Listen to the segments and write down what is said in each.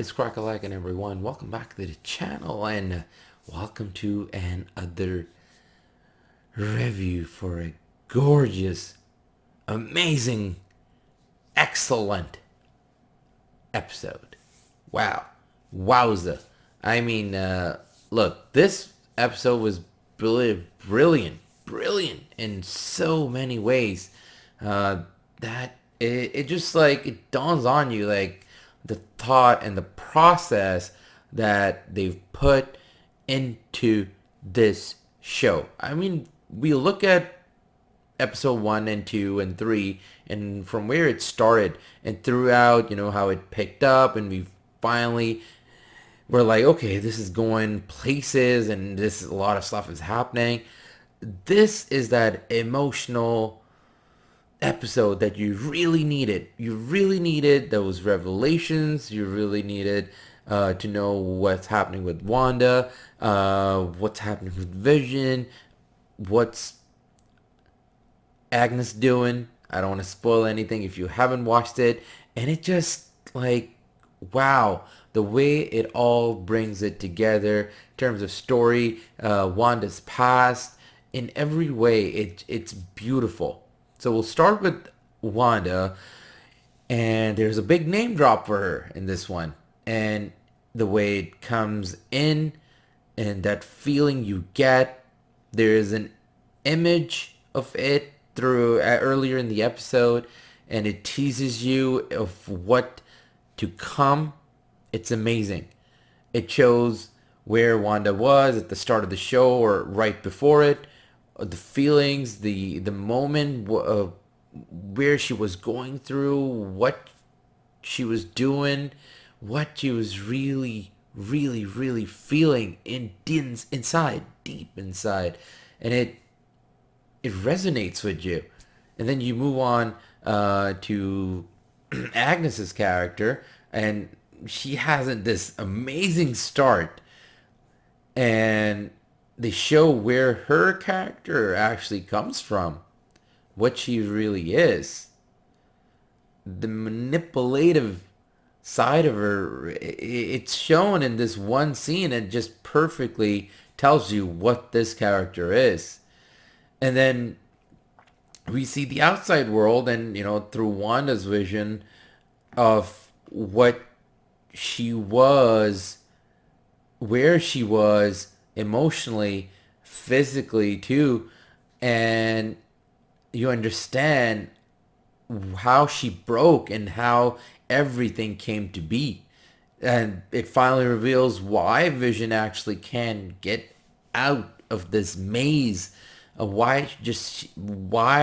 Guys, Crack-a-lackin' everyone. Welcome back to the channel and welcome to another review for a gorgeous, amazing, excellent episode. Wow. Wowza. I mean, look, this episode was brilliant in so many ways. That it just like it dawns on you like the thought and the process that they've put into this show. I mean, we look at episode 1 and 2 and 3 and from where it started and throughout, how it picked up, and we finally we're like, okay, this is going places and this a lot of stuff is happening. This is that emotional episode that you really needed. You really needed those revelations. You really needed to know what's happening with Wanda, what's happening with Vision, what's Agnes doing. I don't want to spoil anything if you haven't watched it. And it just like, wow, the way it all brings it together in terms of story, Wanda's past, in every way, it's beautiful. So we'll start with Wanda, and there's a big name drop for her in this one. And the way it comes in and that feeling you get, there's an image of it through earlier in the episode, and it teases you of what to come. It's amazing. It shows where Wanda was at the start of the show or right before it, the feelings, the moment, where she was going through, what she was doing, what she was really feeling inside, deep inside, and it resonates with you. And then you move on to Agnes's character, and she has this amazing start, and they show where her character actually comes from, what she really is. The manipulative side of her, it's shown in this one scene and just perfectly tells you what this character is. And then we see the outside world, and through Wanda's vision of what she was, where she was emotionally, physically too, and you understand how she broke and how everything came to be. And it finally reveals why Vision actually can get out of this maze. Why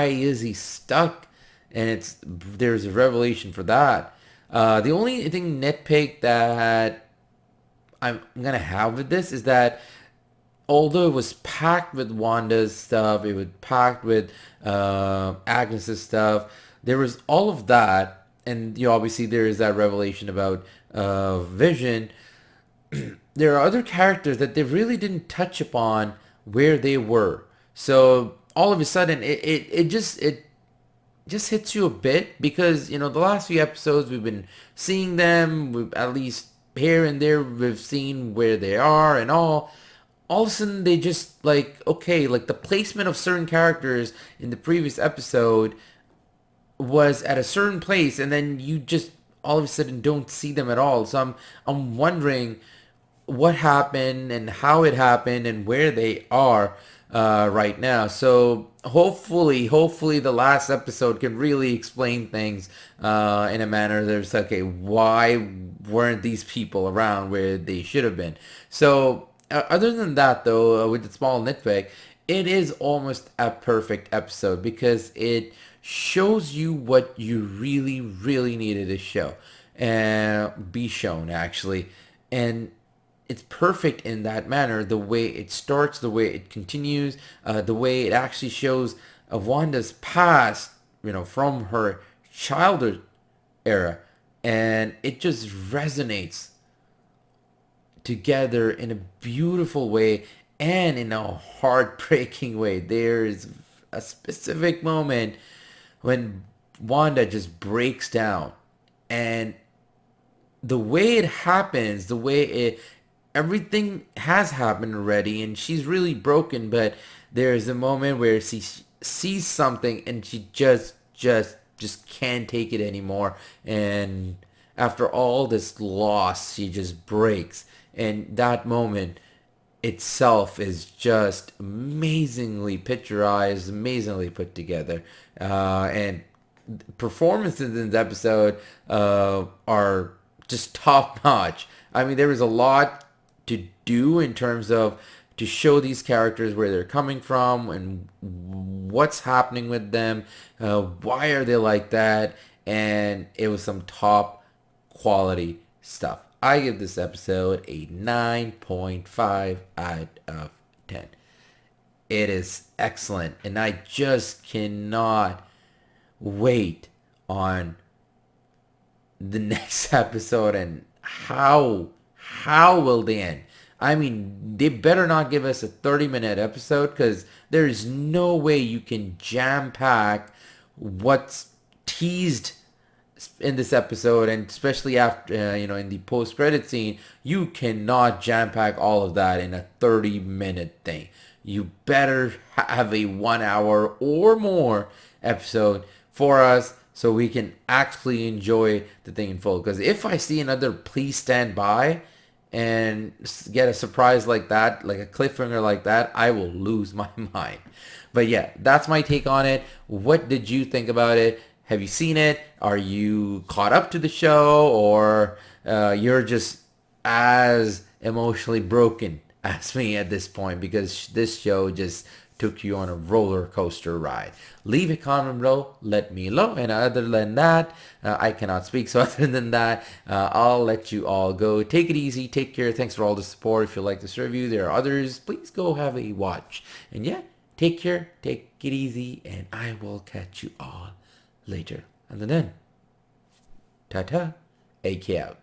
is he stuck? And there's a revelation for that. The only thing nitpick that I'm gonna have with this is that although it was packed with Wanda's stuff, it was packed with Agnes's stuff, there was all of that, and obviously there is that revelation about Vision. There are other characters that they really didn't touch upon where they were. So all of a sudden, it just hits you a bit because the last few episodes we've been seeing them. We've at least here and there we've seen where they are and all of a sudden they just like, okay, like the placement of certain characters in the previous episode was at a certain place, and then you just all of a sudden don't see them at all. So I'm wondering what happened and how it happened and where they are right now. So hopefully the last episode can really explain things in a manner that's okay, why weren't these people around where they should have been? So other than that though, with the small nitpick, it is almost a perfect episode because it shows you what you really needed to show and be shown actually. And it's perfect in that manner, the way it starts, the way it continues, the way it actually shows of Wanda's past, from her childhood era, and it just resonates together in a beautiful way and in a heartbreaking way. There's a specific moment when Wanda just breaks down, and the way it happens, the way it everything has happened already, and she's really broken. But there's a moment where she sees something and she just can't take it anymore. And after all this loss, she just breaks. And that moment itself is just amazingly picturized, amazingly put together, and performances in this episode are just top notch. I mean, there was a lot to do in terms of to show these characters where they're coming from and what's happening with them, why are they like that, and it was some top quality stuff. I give this episode a 9.5 out of 10. It is excellent, and I just cannot wait on the next episode and how will they end. I mean, they better not give us a 30-minute episode, because there's no way you can jam pack what's teased in this episode, and especially after in the post credit scene. You cannot jam pack all of that in a 30-minute thing. You better have a 1 hour or more episode for us, so we can actually enjoy the thing in full. Because if I see another please stand by and get a surprise like that, like a cliffhanger like that, I will lose my mind. But yeah, that's my take on it. What did you think about it? Have you seen it? Are you caught up to the show, or you're just as emotionally broken as me at this point, because this show just took you on a roller coaster ride? Leave a comment below, let me know. And other than that, I cannot speak. So other than that, I'll let you all go. Take it easy. Take care. Thanks for all the support. If you like this review, there are others. Please go have a watch. And yeah, take care. Take it easy. And I will catch you all later. And then, ta-ta, AK out.